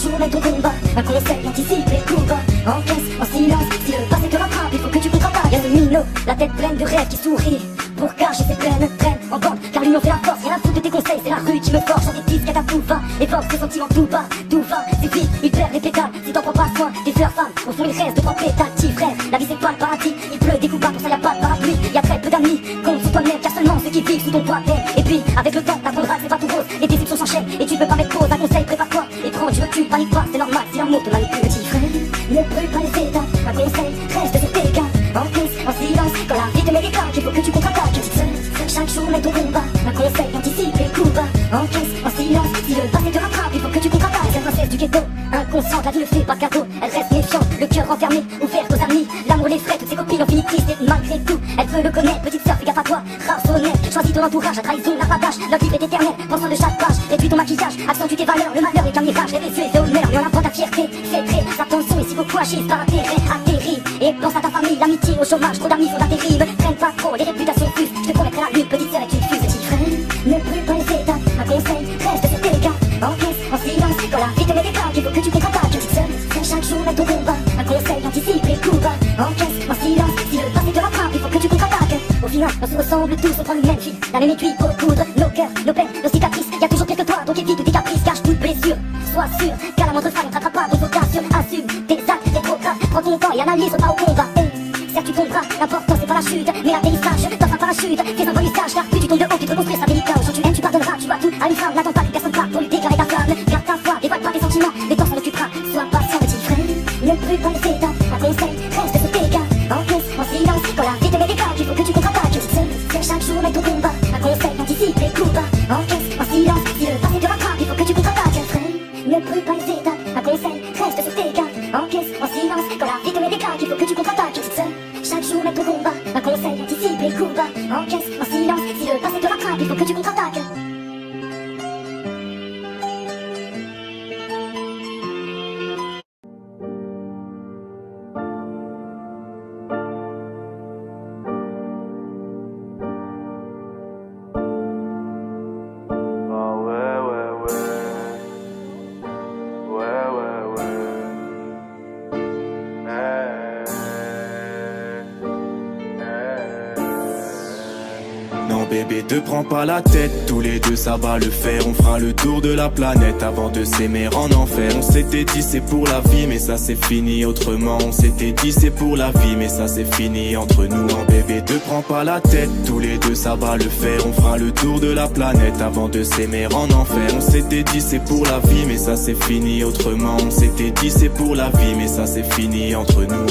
jour mène ton combat. Un conseil, anticipe les coups bas. Encaisse en silence, si le passé te rattrape, il faut que tu contre-attaques. Y'a le minot, la tête pleine de rêves qui sourit. Pour cacher ses peines, traîne en bande, car l'union fait la force. Rien à foutre de tes conseils, c'est la rue qui me forge. Sur des disques à ta tout va, évoque tes sentiments tout bas. Tout va, c'est vite, il perd les pétales. Si t'en prends pas soin, tes fleurs femmes, au fond il reste de trois pétales. Petit frère, la vie c'est pas le paradis. Il pleut des coups bas, pour ça y'a pas de parapluie. Y'a très peu d'amis, compte sur toi-même, car seulement ceux qui vivent sous ton toit t'aiment. Et puis, avec le temps, t'apprendras que c'est pas tout rose. Les déceptions s'enchaînent, et tu peux pas mettre pause. Un conseil, prépare-toi, et prends du recul, panique pas, c'est normal si l'amour te manipule. Petit frère, ne brûle pas les étapes. Un conseil, reste sur tes gardes. Encaisse en silence, quand la vie te met des claques, il faut que tu contre-attaques. Chaque jour mène ton combat, un conseil, anticipe les coups bas. Encaisse en silence, si le passé te rattrape, il faut que tu contre-attaques. Cette princesse du ghetto, inconsciente, la vie ne fait pas cadeau. Elle reste méfiante, le cœur renfermé, ouverte aux amis. L'amour l'effraie, toutes ses copines ont fini tristes et malgré tout, elle veut le connaître. Petite sœur, fais gaffe à toi, rare honnête. Choisis ton entourage, la trahison n'a pas d'âge. Notre vie est éternelle, prends soin de chaque page. Réduis ton maquillage, accentue tes valeurs. Le malheur est un mirage, rêve et et honneur. Mais on apprend ta fierté, c'est très attention. Et si beaucoup agissent par intérêt, atterris. Et pense à ta famille, l'amitié, au chômage, trop d'amis sont terribles. Traîne pas trop, les réputations fusent. Je te promettrai la lune, petite sœur est une fuse. Petit frère, ne brûle pas les étapes. Un conseil, reste sur tes gardes. Encaisse en silence, quand la vie te met des claques, il faut que tu contre-attaques. Petite sœur, chaque jour mène ton combat. Un conseil, anticipe les coups bas. Encaisse en silence, si le passé te rattrape, il faut que tu contre-attaques. Au final, on se ressemble tous, on prend le même fil. La même étui pour coudre nos cœurs, nos peines, nos cicatrices. Y'a toujours pire que toi, donc évite tes caprices. Cache toute blessure, sois sûr qu'à la moindre faille, on t'attrape pas de vocation. Assume tes actes, c'est trop grave. Prends ton temps et analyse, pas au combat. Certes tu tomberas, l'important c'est pas la chute, mais l'atterrissage dans un parachute. Fais un bon usage, car plus tu tombes de haut, tu te reconstruire, c'est délicat. Aux gens tu aimes, tu pardonneras, tu vois tout à une femme. N'attends pas que personne parte pour lui déclarer ta flamme. Garde ta foi, dévoile pas tes sentiments, le temps s'en occupera. Sois patient, petit frère, ne brûle pas les étapes. Un conseil, reste sur tes gardes. Encaisse en silence, quand la vie te met des claques, il faut que tu contre-attaques. Petite sœur, chaque jour mène ton combat. Un conseil, anticipe les coups bas. Encaisse en silence, si le passé te rattrape, il faut que tu contre-attaques. Frère, ne brûle pas les étapes. Un conseil, reste sur tes gardes. Encaisse en silence, quand la vie te met des claques, il faut que tu contre-attaques. Petite sœur, chaque jour mène ton combat. Un conseil, anticipe les coups bas. Encaisse en silence, si le passé te rattrape, il faut que tu contre-attaques. Bébé, te prends pas la tête, tous les deux ça va le faire. On fera le tour de la planète avant de s'aimer en enfer. On s'était dit c'est pour la vie mais ça c'est fini autrement. On s'était dit c'est pour la vie mais ça c'est fini entre nous. Non bébé, te prends pas la tête, tous les deux ça va le faire. On fera le tour de la planète avant de s'aimer en enfer. On s'était dit c'est pour la vie mais ça c'est fini autrement. On s'était dit c'est pour la vie mais ça c'est fini entre nous.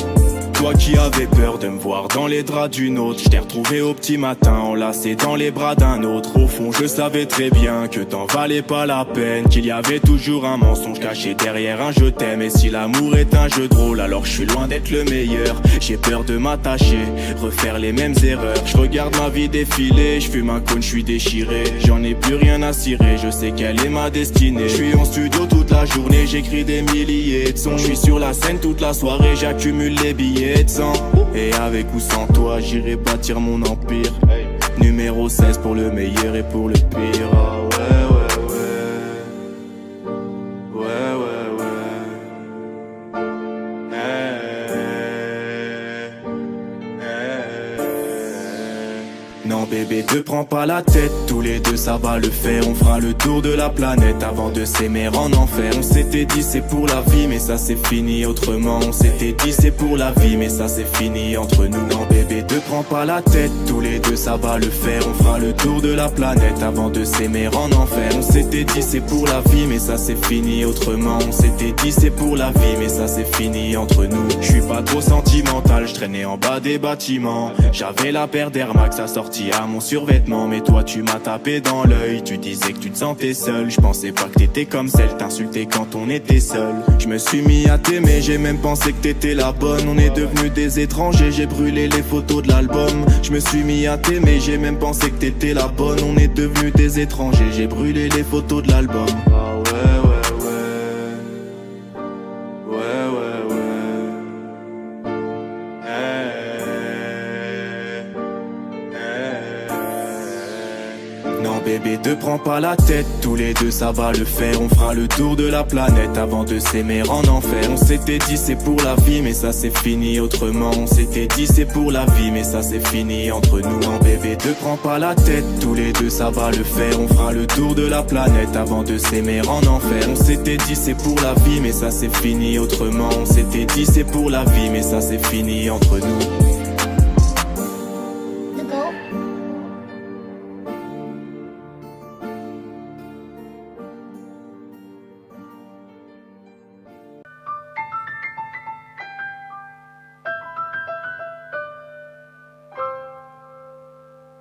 Toi qui avais peur de me voir dans les draps d'une autre, je t'ai retrouvé au petit matin enlacé dans les bras d'un autre. Au fond je savais très bien que t'en valais pas la peine, qu'il y avait toujours un mensonge caché derrière un je t'aime. Et si l'amour est un jeu de rôle, alors je suis loin d'être le meilleur. J'ai peur de m'attacher, refaire les mêmes erreurs. Je regarde ma vie défiler, je fume un cône, je suis déchiré. J'en ai plus rien à cirer, je sais quelle est ma destinée. Je suis en studio toute la journée, j'écris des milliers de sons. Je suis sur la scène toute la soirée, j'accumule les billets. Et avec ou sans toi, j'irai bâtir mon empire. Numéro 16 pour le meilleur et pour le pire. Ah ouais, ouais, ouais. Ouais, ouais, ouais. Non bébé, te prends pas la tête, tous les deux ça va le faire. On fera le tour de la planète avant de s'aimer en enfer. On s'était dit c'est pour la vie mais ça c'est fini autrement. On s'était dit c'est pour la vie mais ça c'est fini entre nous. Non bébé, te prends pas la tête, tous les deux ça va le faire. On fera le tour de la planète avant de s'aimer en enfer. On s'était dit c'est pour la vie mais ça c'est fini autrement. On s'était dit c'est pour la vie mais ça c'est fini entre nous. Je suis pas trop sentimental, je traînais en bas des bâtiments. J'avais la paire d'Air Max assortie à mon survêtement. Mais toi tu m'as tapé dans l'œil, tu disais que tu te sentais seul. Je pensais pas que t'étais comme celle, t'insultais quand on était seul. Je me suis mis à t'aimer, j'ai même pensé que t'étais la bonne. On est devenus des étrangers, j'ai brûlé les photos de l'album. Je me suis mis à t'aimer, j'ai même pensé que t'étais la bonne. On est devenus des étrangers, j'ai brûlé les photos de l'album. Ah ouais, ouais, ouais. Ouais, ouais, ouais. Non bébé, bébé, te prends pas la tête. Tous les deux ça va le faire, on fera le tour de la planète avant de s'aimer en enfer. On s'était dit c'est pour la vie mais ça c'est fini autrement. On s'était dit c'est pour la vie mais ça c'est fini entre nous. En bébé, te prends pas la tête. Tous les deux ça va le faire, on fera le tour de la planète avant de s'aimer en enfer. On s'était dit c'est pour la vie mais ça c'est fini autrement. On s'était dit c'est pour la vie mais ça c'est fini entre nous.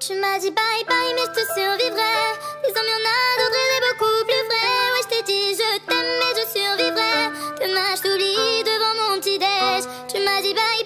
Tu m'as dit bye bye mais je te survivrai. Les hommes y'en a d'autres et des beaucoup plus vrais. Ouais je t'ai dit je t'aime mais je survivrai. Que nage sous lit devant mon petit déj. Tu m'as dit bye